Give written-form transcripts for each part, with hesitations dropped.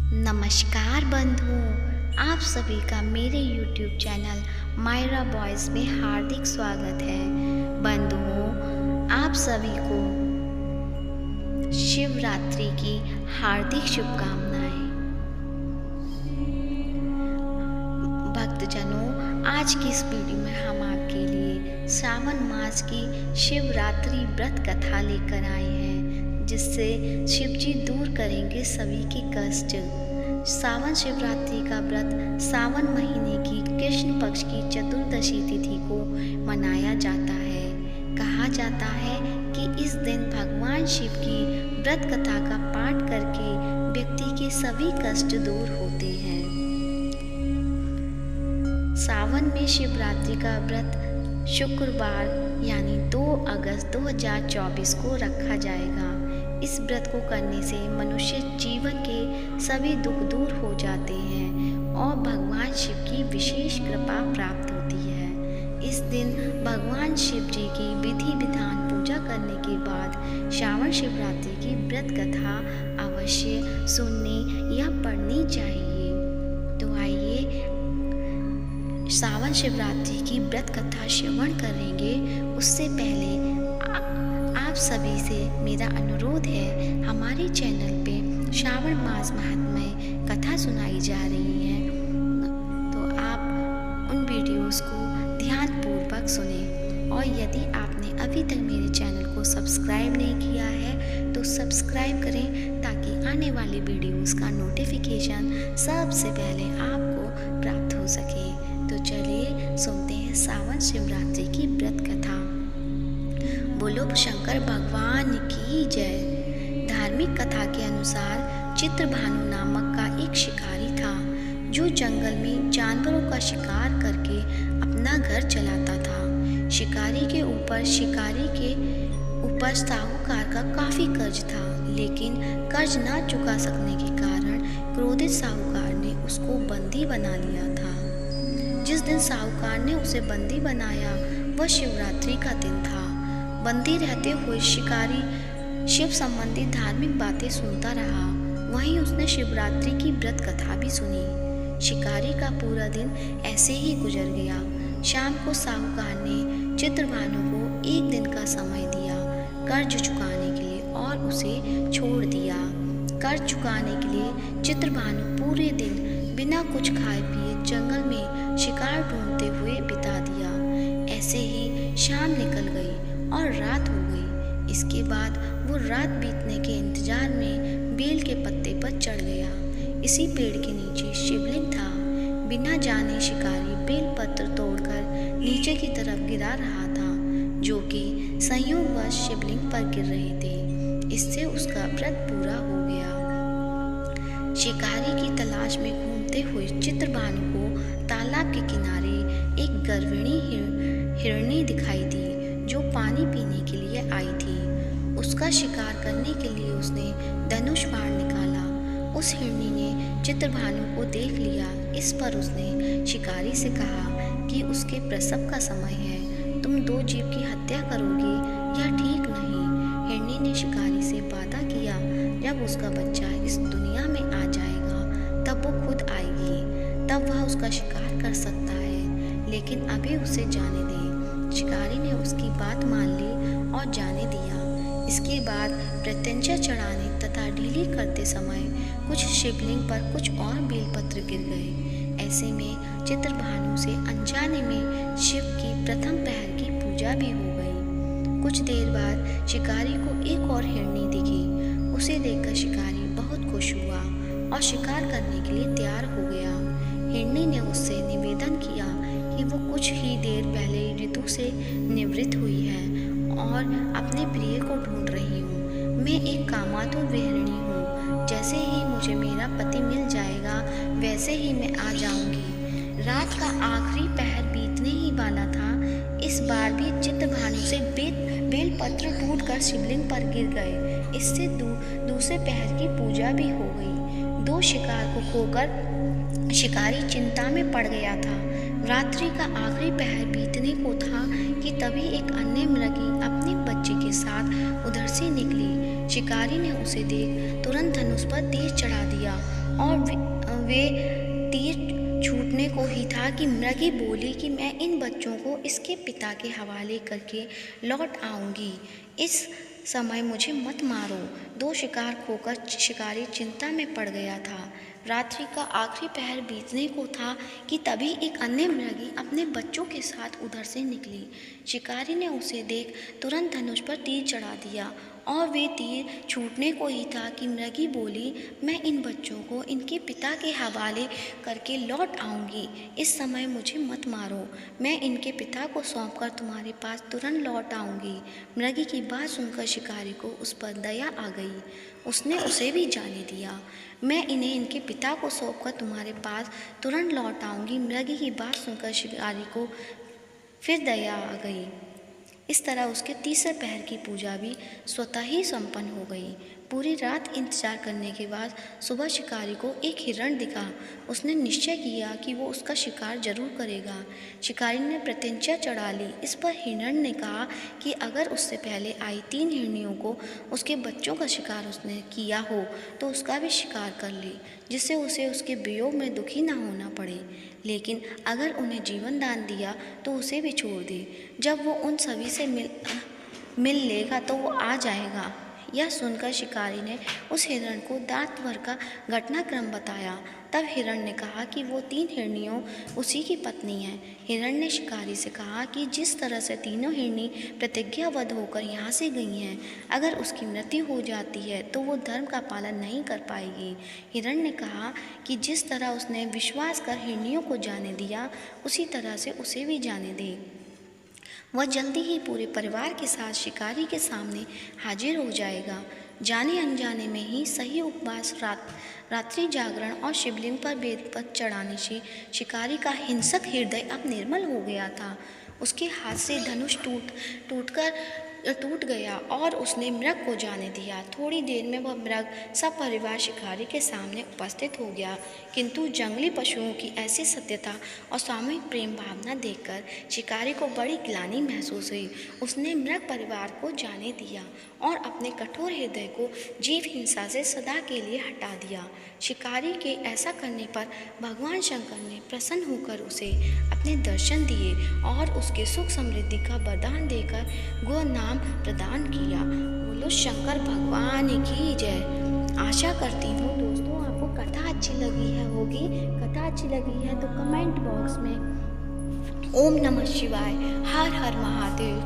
नमस्कार बंधुओं, आप सभी का मेरे YouTube चैनल मायरा बॉयज़ में हार्दिक स्वागत है। बंधुओं, आप सभी को शिवरात्रि की हार्दिक शुभकामनाएं। भक्तजनों, आज की इस वीडियो में हम आपके लिए श्रावण मास की शिवरात्रि व्रत कथा लेकर आए हैं, जिससे शिवजी दूर करेंगे सभी के कष्ट। सावन शिवरात्रि का व्रत सावन महीने की कृष्ण पक्ष की चतुर्दशी तिथि को मनाया जाता है। कहा जाता है कि इस दिन भगवान शिव की व्रत कथा का पाठ करके व्यक्ति के सभी कष्ट दूर होते हैं। सावन में शिवरात्रि का व्रत शुक्रवार यानी 2 अगस्त 2024 को रखा जाएगा। इस व्रत को करने से मनुष्य जीवन के सभी दुख दूर हो जाते हैं और भगवान शिव की विशेष कृपा प्राप्त होती है। इस दिन भगवान शिव जी की विधि विधान पूजा करने के बाद श्रावण शिवरात्रि की व्रत कथा अवश्य सुननी या पढ़नी चाहिए। तो आइए सावन शिवरात्रि की व्रत कथा श्रवण करेंगे। उससे पहले आप सभी से मेरा अनुरोध है, हमारे चैनल पे श्रावण मास महात्म्य कथा सुनाई जा रही है, तो आप उन वीडियोस को ध्यानपूर्वक सुनें। और यदि आपने अभी तक मेरे चैनल को सब्सक्राइब नहीं किया है तो सब्सक्राइब करें, ताकि आने वाली वीडियोस का नोटिफिकेशन सबसे पहले आपको प्राप्त हो सके। तो चलिए सुनते हैं सावन शिवरात्रि की व्रत कथा। बोलो शंकर भगवान की जय। धार्मिक कथा के अनुसार चित्रभानु नामक का एक शिकारी था, जो जंगल में जानवरों का शिकार करके अपना घर चलाता था। शिकारी के ऊपर साहूकार का काफी कर्ज था, लेकिन कर्ज ना चुका सकने के कारण क्रोधित साहूकार ने उसको बंदी बना लिया था। जिस दिन साहूकार ने उसे बंदी बनाया वह शिवरात्रि का दिन था। बंदी रहते हुए शिकारी शिव संबंधी धार्मिक बातें सुनता रहा। वहीं उसने शिवरात्रि की व्रत कथा भी सुनी। शिकारी का पूरा दिन ऐसे ही गुजर गया। शाम को साहूकार ने चित्रभानु को 1 दिन का समय दिया कर्ज चुकाने के लिए और उसे छोड़ दिया। कर्ज चुकाने के लिए चित्रभानु पूरे दिन बिना कुछ खाए पिए जंगल में शिकार ढूंढते हुए बिता दिया। ऐसे ही शाम निकल गई और रात हो गई। इसके बाद वो रात बीतने के इंतजार में बेल के पत्ते पर चढ़ गया। इसी पेड़ के नीचे शिवलिंग था। बिना जाने शिकारी बेल पत्र तोड़कर नीचे की तरफ गिरा रहा था, जो कि संयोगवश शिवलिंग पर गिर रहे थे। इससे उसका व्रत पूरा हो गया। शिकारी की तलाश में घूमते हुए चित्रभानु को तालाब के किनारे एक गर्विणी हिरनी दिखाई दी, जो पानी पीने के लिए आई थी। उसका शिकार करने के लिए उसने धनुष बाण निकाला। उस हिरनी ने चित्रभानु को देख लिया। इस पर उसने शिकारी से कहा कि उसके प्रसव का समय है, तुम 2 जीव की हत्या करोगे या ठीक नहीं। हिरनी ने शिकारी से वादा किया, जब उसका बच्चा इस दुनिया में आ जाएगा तब वो खुद आएगी, तब वह उसका शिकार कर सकता है, लेकिन अभी उसे जाने दे। शिकारी ने उसकी बात मान ली और जाने दिया। इसके बाद प्रत्यंचा चढ़ाने तथा ढीली करते समय कुछ शिवलिंग पर कुछ और बेलपत्र गिर गए। ऐसे में चित्रभानु से अनजाने में शिव की प्रथम पहर की पूजा भी हो गई। कुछ देर बाद शिकारी को एक और हिरनी दिखी। उसे देखकर शिकारी बहुत खुश हुआ और शिकार करने के लिए तैयार हो गया। हिरनी ने उससे निवेदन किया कि वो कुछ ही देर पहले ऋतु से निवृत्त हुई है और अपने प्रिय को ढूंढ रही हूँ। मैं एक कामातुर विहरणी हूँ। जैसे ही मुझे मेरा पति मिल जाएगा वैसे ही मैं आ जाऊंगी। रात का आखिरी पहर बीतने ही वाला था। इस बार भी चित्रभानु से बेलपत्र टूटकर शिवलिंग पर गिर गए। इससे दूसरे पहर की पूजा भी हो गई। 2 शिकार को खोकर शिकारी चिंता में पड़ गया था। रात्रि का आखिरी पहर बीतने को था कि तभी एक अन्य मृगी अपने बच्चे के साथ उधर से निकली। शिकारी ने उसे देख तुरंत धनुष पर तीर चढ़ा दिया और वे तीर छूटने को ही था कि मृगी बोली कि मैं इन बच्चों को इसके पिता के हवाले करके लौट आऊँगी। इस समय मुझे मत मारो। दो शिकार खोकर शिकारी चिंता में पड़ गया था। रात्रि का आखिरी पहर बीतने को था कि तभी एक अन्य मृगी अपने बच्चों के साथ उधर से निकली। शिकारी ने उसे देख तुरंत धनुष पर तीर चढ़ा दिया और वे तीर छूटने को ही था कि मृगी बोली, मैं इन बच्चों को इनके पिता के हवाले करके लौट आऊँगी। इस समय मुझे मत मारो। मैं इनके पिता को सौंपकर तुम्हारे पास तुरंत लौट आऊँगी। मृगी की बात सुनकर शिकारी को उस पर दया आ गई। उसने उसे भी जाने दिया। मैं इन्हें इनके पिता को सौंपकर तुम्हारे पास तुरंत लौट आऊँगी। मृगी की बात सुनकर शिकारी को फिर दया आ गई। इस तरह उसके तीसरे पहर की पूजा भी स्वतः ही संपन्न हो गई। पूरी रात इंतजार करने के बाद सुबह शिकारी को एक हिरण दिखा। उसने निश्चय किया कि वो उसका शिकार जरूर करेगा। शिकारी ने प्रतिज्ञा चढ़ा ली। इस पर हिरण ने कहा कि अगर उससे पहले आई 3 हिरनियों को उसके बच्चों का शिकार उसने किया हो तो उसका भी शिकार कर ले, जिससे उसे उसके वियोग में दुखी ना होना पड़े। लेकिन अगर उन्हें जीवन दान दिया तो उसे भी छोड़ दे। जब वो उन सभी से मिल लेगा तो वो आ जाएगा। यह सुनकर शिकारी ने उस हिरण को रात भर का घटनाक्रम बताया। तब हिरण ने कहा कि वो 3 हिरनियों उसी की पत्नी हैं। हिरण ने शिकारी से कहा कि जिस तरह से तीनों हिरनी प्रतिज्ञाबद्ध होकर यहाँ से गई हैं, अगर उसकी मृत्यु हो जाती है तो वो धर्म का पालन नहीं कर पाएगी। हिरण ने कहा कि जिस तरह उसने विश्वास कर हिरनियों को जाने दिया, उसी तरह से उसे भी जाने दे। वह जल्दी ही पूरे परिवार के साथ शिकारी के सामने हाजिर हो जाएगा। जाने अनजाने में ही सही उपवास, रात्रि जागरण और शिवलिंग पर बेलपत्र चढ़ाने से शिकारी का हिंसक हृदय अब निर्मल हो गया था। उसके हाथ से धनुष टूट गया और उसने मृग को जाने दिया। थोड़ी देर में वह मृग सब परिवार शिकारी के सामने उपस्थित हो गया, किंतु जंगली पशुओं की ऐसी सत्यता और सामूहिक प्रेम भावना देखकर शिकारी को बड़ी ग्लानि महसूस हुई। उसने मृग परिवार को जाने दिया और अपने कठोर हृदय को जीव हिंसा से सदा के लिए हटा दिया। शिकारी के ऐसा करने पर भगवान शंकर ने प्रसन्न होकर उसे अपने दर्शन दिए और उसके सुख समृद्धि का वरदान देकर गो नाम प्रदान किया। बोलो शंकर भगवान की जय। आशा करती हूँ दोस्तों आपको कथा अच्छी लगी है होगी। कथा अच्छी लगी है तो कमेंट बॉक्स में ओम नमः शिवाय, हर हर महादेव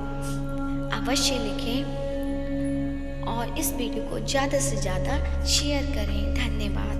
अवश्य लिखें और इस वीडियो को ज़्यादा से ज़्यादा शेयर करें। धन्यवाद।